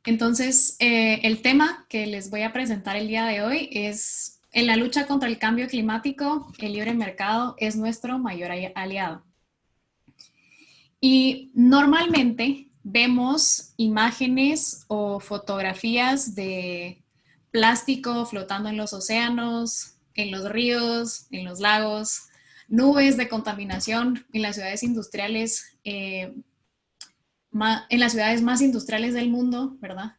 Entonces, el tema que les voy a presentar el día de hoy es, en la lucha contra el cambio climático, el libre mercado es nuestro mayor aliado. Y normalmente vemos imágenes o fotografías de plástico flotando en los océanos, en los ríos, en los lagos, nubes de contaminación en las ciudades industriales, en las ciudades más industriales del mundo, ¿verdad?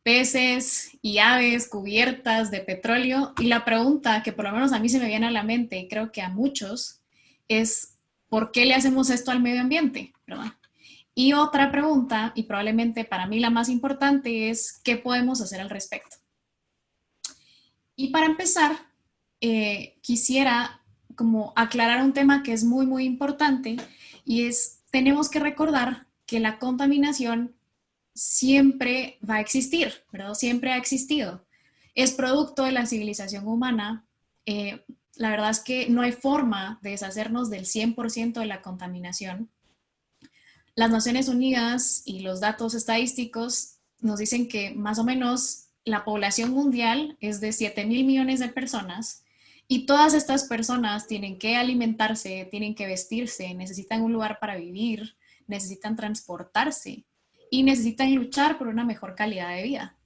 Peces y aves cubiertas de petróleo. Y la pregunta que por lo menos a mí se me viene a la mente, y creo que a muchos, es ¿por qué le hacemos esto al medio ambiente? ¿Verdad? Y otra pregunta, y probablemente para mí la más importante, es ¿qué podemos hacer al respecto? Y para empezar, quisiera como aclarar un tema que es muy, muy importante, y es, tenemos que recordar que la contaminación siempre va a existir, ¿verdad? Siempre ha existido. Es producto de la civilización humana. La verdad es que no hay forma de deshacernos del 100% de la contaminación. Las Naciones Unidas y los datos estadísticos nos dicen que más o menos la población mundial es de 7.000 millones de personas y todas estas personas tienen que alimentarse, tienen que vestirse, necesitan un lugar para vivir, necesitan transportarse y necesitan luchar por una mejor calidad de vida.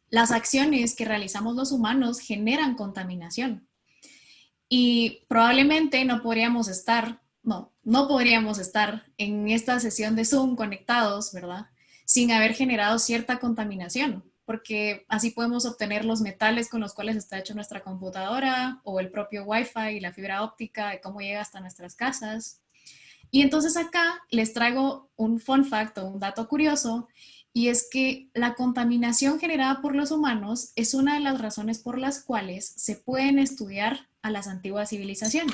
Las acciones que realizamos los humanos generan contaminación y probablemente no podríamos estar en esta sesión de Zoom conectados, ¿verdad? Sin haber generado cierta contaminación, porque así podemos obtener los metales con los cuales está hecho nuestra computadora o el propio Wi-Fi y la fibra óptica de cómo llega hasta nuestras casas. Y entonces acá les traigo un fun fact o un dato curioso, y es que la contaminación generada por los humanos es una de las razones por las cuales se pueden estudiar a las antiguas civilizaciones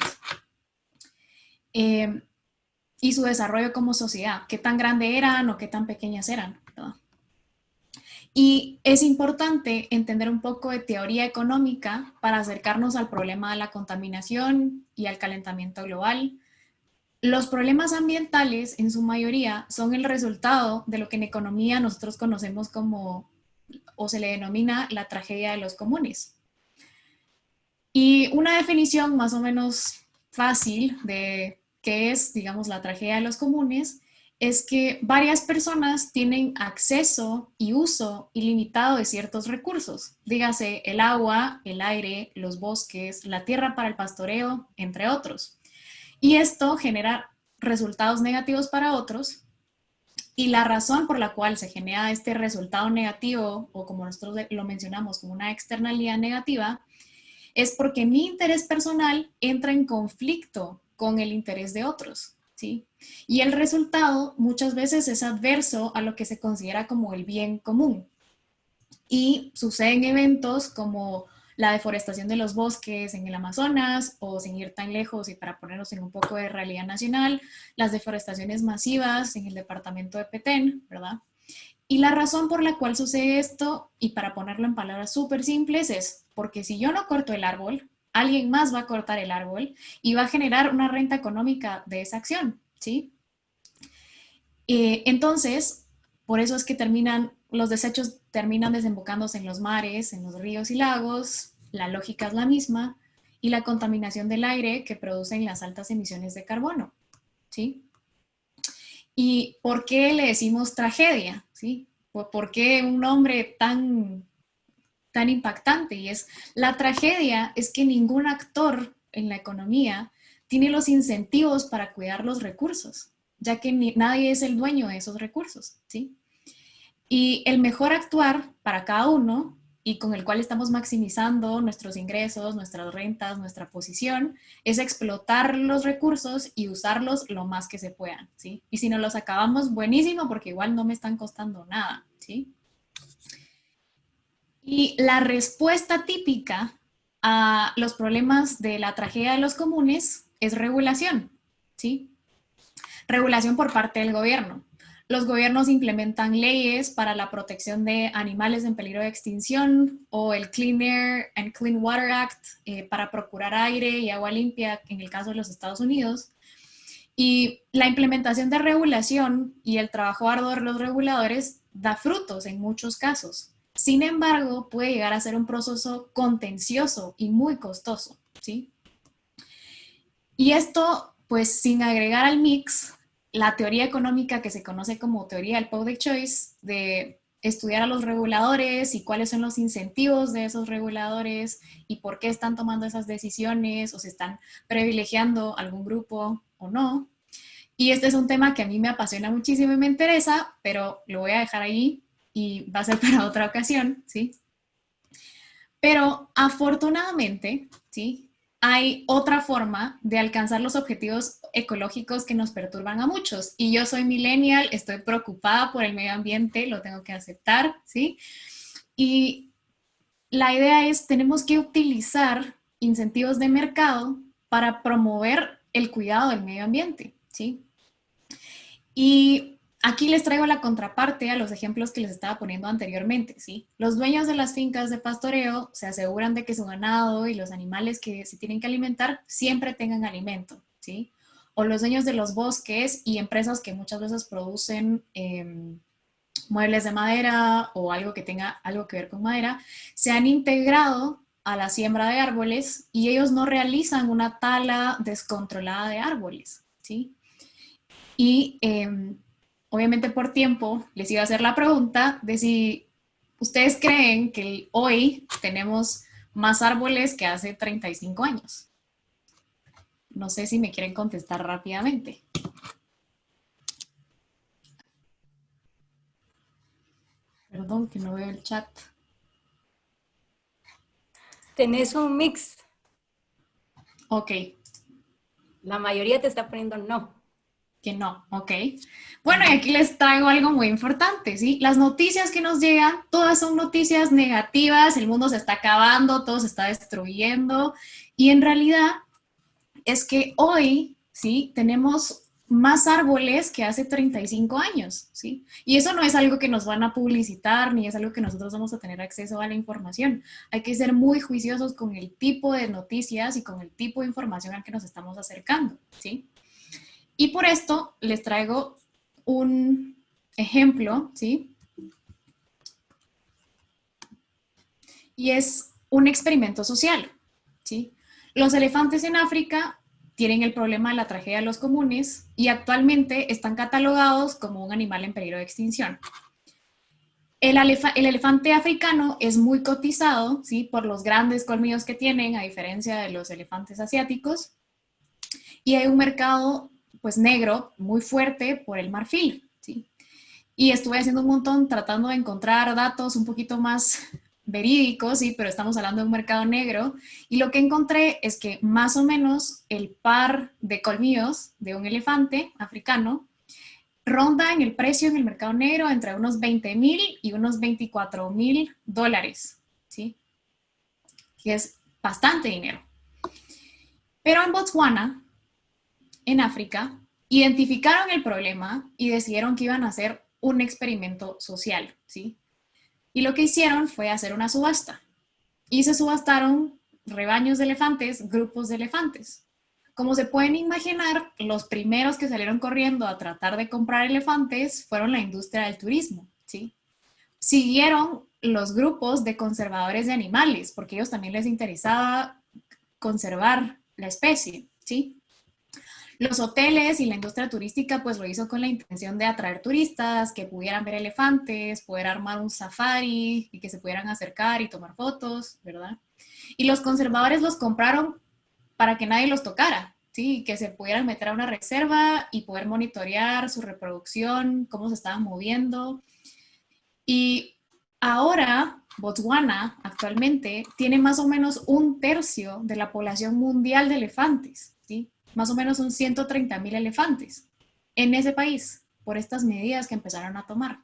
eh, y su desarrollo como sociedad, qué tan grande eran o qué tan pequeñas eran, ¿verdad? Y es importante entender un poco de teoría económica para acercarnos al problema de la contaminación y al calentamiento global. Los problemas ambientales, en su mayoría, son el resultado de lo que en economía nosotros conocemos como, o se le denomina, la tragedia de los comunes. Y una definición más o menos fácil de qué es, digamos, la tragedia de los comunes, es que varias personas tienen acceso y uso ilimitado de ciertos recursos, dígase el agua, el aire, los bosques, la tierra para el pastoreo, entre otros. Y esto genera resultados negativos para otros, y la razón por la cual se genera este resultado negativo, o como nosotros lo mencionamos como una externalidad negativa, es porque mi interés personal entra en conflicto con el interés de otros, ¿sí? Y el resultado muchas veces es adverso a lo que se considera como el bien común. Y suceden eventos como la deforestación de los bosques en el Amazonas, o sin ir tan lejos y para ponernos en un poco de realidad nacional, las deforestaciones masivas en el departamento de Petén, ¿verdad? Y la razón por la cual sucede esto, y para ponerlo en palabras súper simples, es porque si yo no corto el árbol, alguien más va a cortar el árbol y va a generar una renta económica de esa acción, ¿sí? Entonces, por eso es que los desechos terminan desembocándose en los mares, en los ríos y lagos, la lógica es la misma, y la contaminación del aire que producen las altas emisiones de carbono, ¿sí? ¿Y por qué le decimos tragedia? ¿Sí? ¿Por qué un nombre tan impactante? Y es, la tragedia es que ningún actor en la economía tiene los incentivos para cuidar los recursos, ya que nadie es el dueño de esos recursos, ¿sí? Y el mejor actuar para cada uno, y con el cual estamos maximizando nuestros ingresos, nuestras rentas, nuestra posición, es explotar los recursos y usarlos lo más que se puedan, ¿sí? Y si no los acabamos, buenísimo, porque igual no me están costando nada, ¿sí? Y la respuesta típica a los problemas de la tragedia de los comunes es regulación, ¿sí? Regulación por parte del gobierno. Los gobiernos implementan leyes para la protección de animales en peligro de extinción, o el Clean Air and Clean Water Act para procurar aire y agua limpia en el caso de los Estados Unidos. Y la implementación de regulación y el trabajo arduo de los reguladores da frutos en muchos casos. Sin embargo, puede llegar a ser un proceso contencioso y muy costoso, ¿sí? Y esto, pues sin agregar al mix la teoría económica que se conoce como teoría del public choice, de estudiar a los reguladores y cuáles son los incentivos de esos reguladores y por qué están tomando esas decisiones o si están privilegiando algún grupo o no. Y este es un tema que a mí me apasiona muchísimo y me interesa, pero lo voy a dejar ahí y va a ser para otra ocasión, ¿sí? Pero afortunadamente, ¿sí? Hay otra forma de alcanzar los objetivos ecológicos que nos perturban a muchos. Y yo soy millennial, estoy preocupada por el medio ambiente, lo tengo que aceptar, ¿sí? Y la idea es, tenemos que utilizar incentivos de mercado para promover el cuidado del medio ambiente, ¿sí? Y aquí les traigo la contraparte a los ejemplos que les estaba poniendo anteriormente, ¿sí? Los dueños de las fincas de pastoreo se aseguran de que su ganado y los animales que se tienen que alimentar siempre tengan alimento, ¿sí? O los dueños de los bosques y empresas que muchas veces producen muebles de madera o algo que tenga algo que ver con madera, se han integrado a la siembra de árboles y ellos no realizan una tala descontrolada de árboles, ¿sí? Y obviamente por tiempo les iba a hacer la pregunta de si ustedes creen que hoy tenemos más árboles que hace 35 años. No sé si me quieren contestar rápidamente. Perdón que no veo el chat. Tenés un mix. Ok. La mayoría te está poniendo no. Que no, ok. Bueno, y aquí les traigo algo muy importante, ¿sí? Las noticias que nos llegan, todas son noticias negativas, el mundo se está acabando, todo se está destruyendo, y en realidad es que hoy, ¿sí? Tenemos más árboles que hace 35 años, ¿sí? Y eso no es algo que nos van a publicitar, ni es algo que nosotros vamos a tener acceso a la información. Hay que ser muy juiciosos con el tipo de noticias y con el tipo de información al que nos estamos acercando, ¿sí? Y por esto les traigo un ejemplo, ¿sí? Y es un experimento social, ¿sí? Los elefantes en África tienen el problema de la tragedia de los comunes y actualmente están catalogados como un animal en peligro de extinción. El elefante africano es muy cotizado, ¿sí? Por los grandes colmillos que tienen, a diferencia de los elefantes asiáticos, y hay un mercado pues negro muy fuerte por el marfil, ¿sí? Y estuve haciendo un montón tratando de encontrar datos un poquito más verídicos, sí, pero estamos hablando de un mercado negro. Y lo que encontré es que más o menos el par de colmillos de un elefante africano ronda en el precio en el mercado negro entre unos 20,000 y unos 24,000 dólares, ¿sí? Que es bastante dinero. Pero en Botswana, en África, identificaron el problema y decidieron que iban a hacer un experimento social, ¿sí? Y lo que hicieron fue hacer una subasta. Y se subastaron rebaños de elefantes, grupos de elefantes. Como se pueden imaginar, los primeros que salieron corriendo a tratar de comprar elefantes fueron la industria del turismo, ¿sí? Siguieron los grupos de conservadores de animales, porque a ellos también les interesaba conservar la especie, ¿sí? Los hoteles y la industria turística pues lo hizo con la intención de atraer turistas, que pudieran ver elefantes, poder armar un safari y que se pudieran acercar y tomar fotos, ¿verdad? Y los conservadores los compraron para que nadie los tocara, ¿sí? Que se pudieran meter a una reserva y poder monitorear su reproducción, cómo se estaban moviendo. Y ahora Botswana actualmente tiene más o menos un tercio de la población mundial de elefantes, ¿sí? Más o menos son 130,000 elefantes en ese país por estas medidas que empezaron a tomar.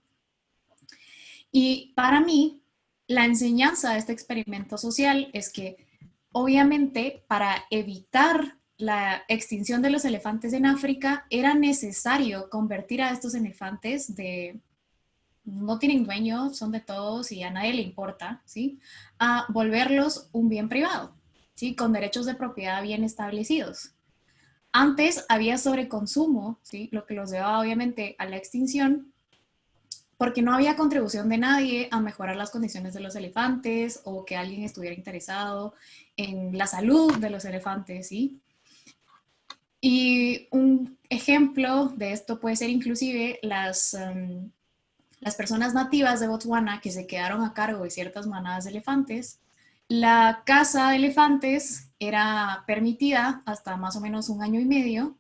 Y para mí, la enseñanza de este experimento social es que obviamente para evitar la extinción de los elefantes en África era necesario convertir a estos elefantes de no tienen dueño, son de todos y a nadie le importa, ¿sí? A volverlos un bien privado, ¿sí? Con derechos de propiedad bien establecidos. Antes había sobreconsumo, ¿sí? Lo que los llevaba obviamente a la extinción, porque no había contribución de nadie a mejorar las condiciones de los elefantes o que alguien estuviera interesado en la salud de los elefantes, ¿sí? Y un ejemplo de esto puede ser inclusive las personas nativas de Botswana que se quedaron a cargo de ciertas manadas de elefantes. La caza de elefantes era permitida hasta más o menos un año y medio,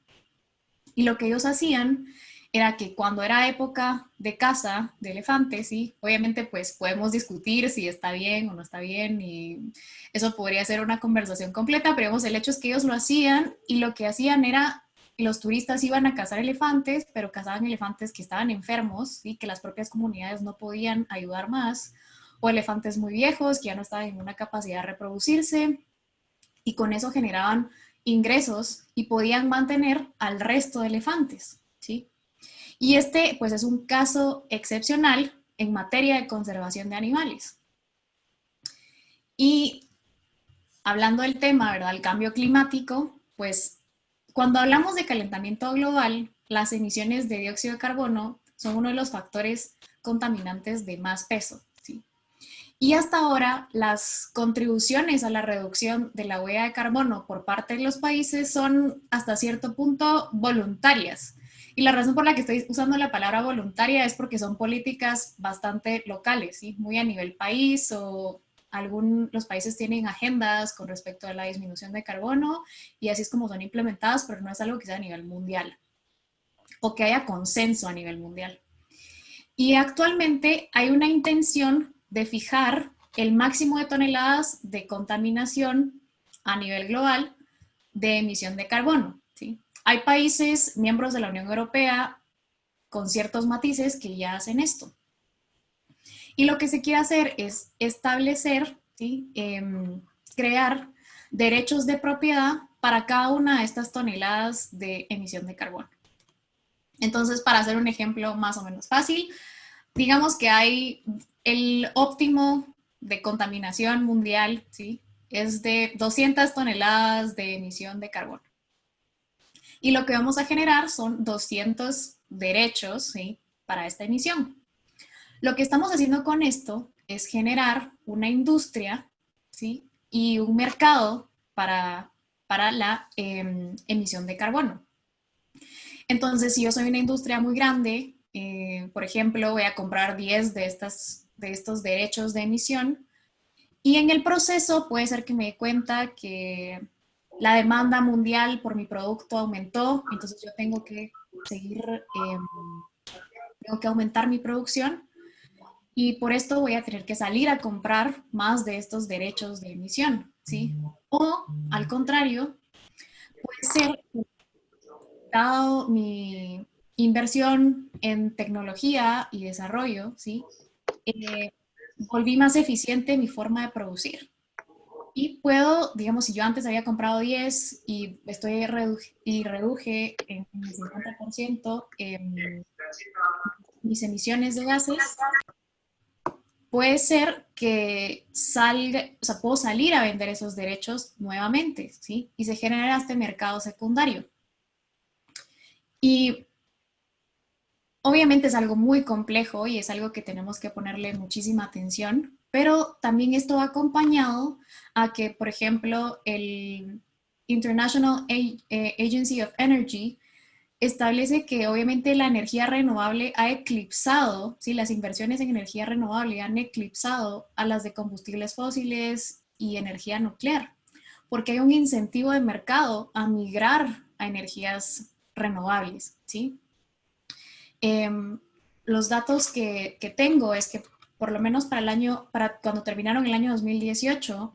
y lo que ellos hacían era que cuando era época de caza de elefantes, ¿sí? Obviamente pues podemos discutir si está bien o no está bien, y eso podría ser una conversación completa, pero el hecho es que ellos lo hacían, y lo que hacían era, los turistas iban a cazar elefantes, pero cazaban elefantes que estaban enfermos y que las propias comunidades no podían ayudar más, o elefantes muy viejos que ya no estaban en una capacidad de reproducirse, y con eso generaban ingresos y podían mantener al resto de elefantes, ¿sí? Y este, pues, es un caso excepcional en materia de conservación de animales. Y hablando del tema, ¿verdad? El cambio climático, pues, cuando hablamos de calentamiento global, las emisiones de dióxido de carbono son uno de los factores contaminantes de más peso, ¿sí? Y hasta ahora, las contribuciones a la reducción de la huella de carbono por parte de los países son hasta cierto punto voluntarias. Y la razón por la que estoy usando la palabra voluntaria es porque son políticas bastante locales, ¿sí? Muy a nivel país, o los países tienen agendas con respecto a la disminución de carbono, y así es como son implementadas, pero no es algo que sea a nivel mundial o que haya consenso a nivel mundial. Y actualmente hay una intención de fijar el máximo de toneladas de contaminación a nivel global de emisión de carbono, ¿sí? Hay países miembros de la Unión Europea con ciertos matices que ya hacen esto. Y lo que se quiere hacer es establecer, ¿sí? Crear derechos de propiedad para cada una de estas toneladas de emisión de carbono. Entonces, para hacer un ejemplo más o menos fácil, digamos que hay el óptimo de contaminación mundial, ¿sí? Es de 200 toneladas de emisión de carbono. Y lo que vamos a generar son 200 derechos, ¿sí? Para esta emisión. Lo que estamos haciendo con esto es generar una industria, ¿sí? Y un mercado para la emisión de carbono. Entonces, si yo soy una industria muy grande, por ejemplo, voy a comprar 10 de estos derechos de emisión, y en el proceso puede ser que me dé cuenta que la demanda mundial por mi producto aumentó, entonces yo tengo que seguir, tengo que aumentar mi producción, y por esto voy a tener que salir a comprar más de estos derechos de emisión, ¿sí? O al contrario, puede ser que dado mi inversión en tecnología y desarrollo, ¿sí? Eh, volví más eficiente mi forma de producir. Y puedo, digamos, si yo antes había comprado 10 y reduje en el 50% mis emisiones de gases, puede ser que salga, o sea, puedo salir a vender esos derechos nuevamente, ¿sí? Y se genera este mercado secundario. Y obviamente es algo muy complejo y es algo que tenemos que ponerle muchísima atención, pero también esto va acompañado a que, por ejemplo, el International Agency of Energy establece que obviamente la energía renovable ha eclipsado, ¿sí? Las inversiones en energía renovable han eclipsado a las de combustibles fósiles y energía nuclear, porque hay un incentivo de mercado a migrar a energías renovables, ¿sí? Eh, los datos que tengo es que por lo menos para cuando terminaron el año 2018,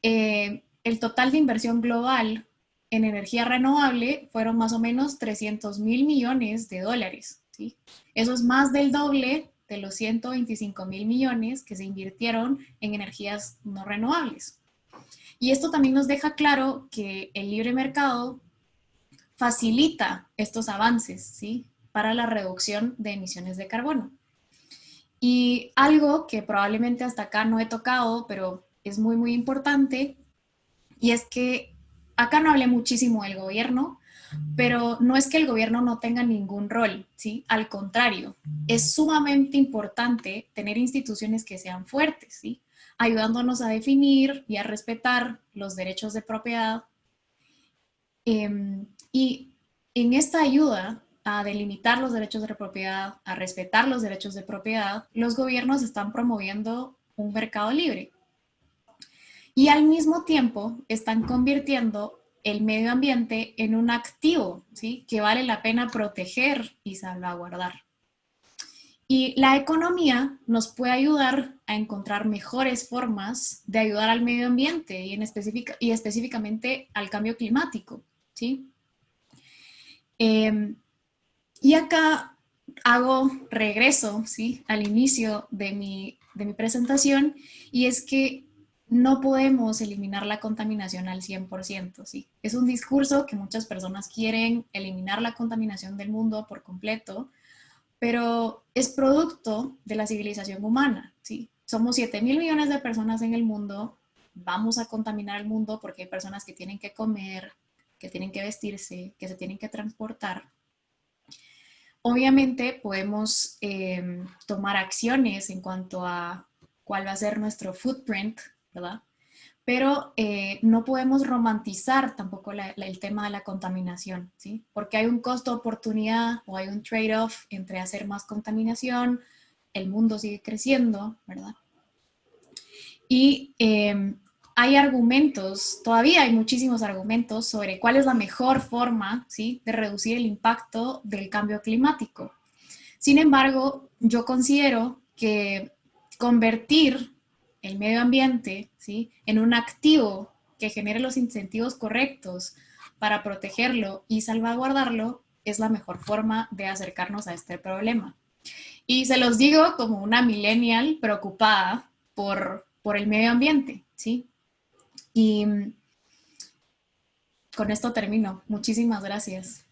el total de inversión global en energía renovable fueron más o menos 300 mil millones de dólares, ¿sí? Eso es más del doble de los 125 mil millones que se invirtieron en energías no renovables. Y esto también nos deja claro que el libre mercado facilita estos avances, ¿sí? Para la reducción de emisiones de carbono. Y algo que probablemente hasta acá no he tocado, pero es muy, muy importante, y es que acá no hablé muchísimo del gobierno, pero no es que el gobierno no tenga ningún rol, ¿sí? Al contrario, es sumamente importante tener instituciones que sean fuertes, ¿sí? Ayudándonos a definir y a respetar los derechos de propiedad. Y en esta ayuda a delimitar los derechos de propiedad, a respetar los derechos de propiedad, los gobiernos están promoviendo un mercado libre y al mismo tiempo están convirtiendo el medio ambiente en un activo, ¿sí? Que vale la pena proteger y salvaguardar. Y la economía nos puede ayudar a encontrar mejores formas de ayudar al medio ambiente y específicamente al cambio climático, ¿sí? Y acá hago regreso, ¿sí? Al inicio de mi presentación, y es que no podemos eliminar la contaminación al 100%, ¿sí? Es un discurso que muchas personas quieren eliminar la contaminación del mundo por completo, pero es producto de la civilización humana, ¿sí? Somos 7.000 millones de personas en el mundo, vamos a contaminar el mundo porque hay personas que tienen que comer, que tienen que vestirse, que se tienen que transportar. Obviamente podemos tomar acciones en cuanto a cuál va a ser nuestro footprint, ¿verdad? Pero no podemos romantizar tampoco el tema de la contaminación, ¿sí? Porque hay un costo-oportunidad o hay un trade-off entre hacer más contaminación, el mundo sigue creciendo, ¿verdad? Y hay argumentos, todavía hay muchísimos argumentos sobre cuál es la mejor forma, ¿sí? De reducir el impacto del cambio climático. Sin embargo, yo considero que convertir el medio ambiente, ¿sí? En un activo que genere los incentivos correctos para protegerlo y salvaguardarlo es la mejor forma de acercarnos a este problema. Y se los digo como una millennial preocupada por el medio ambiente, ¿sí? Y con esto termino. Muchísimas gracias.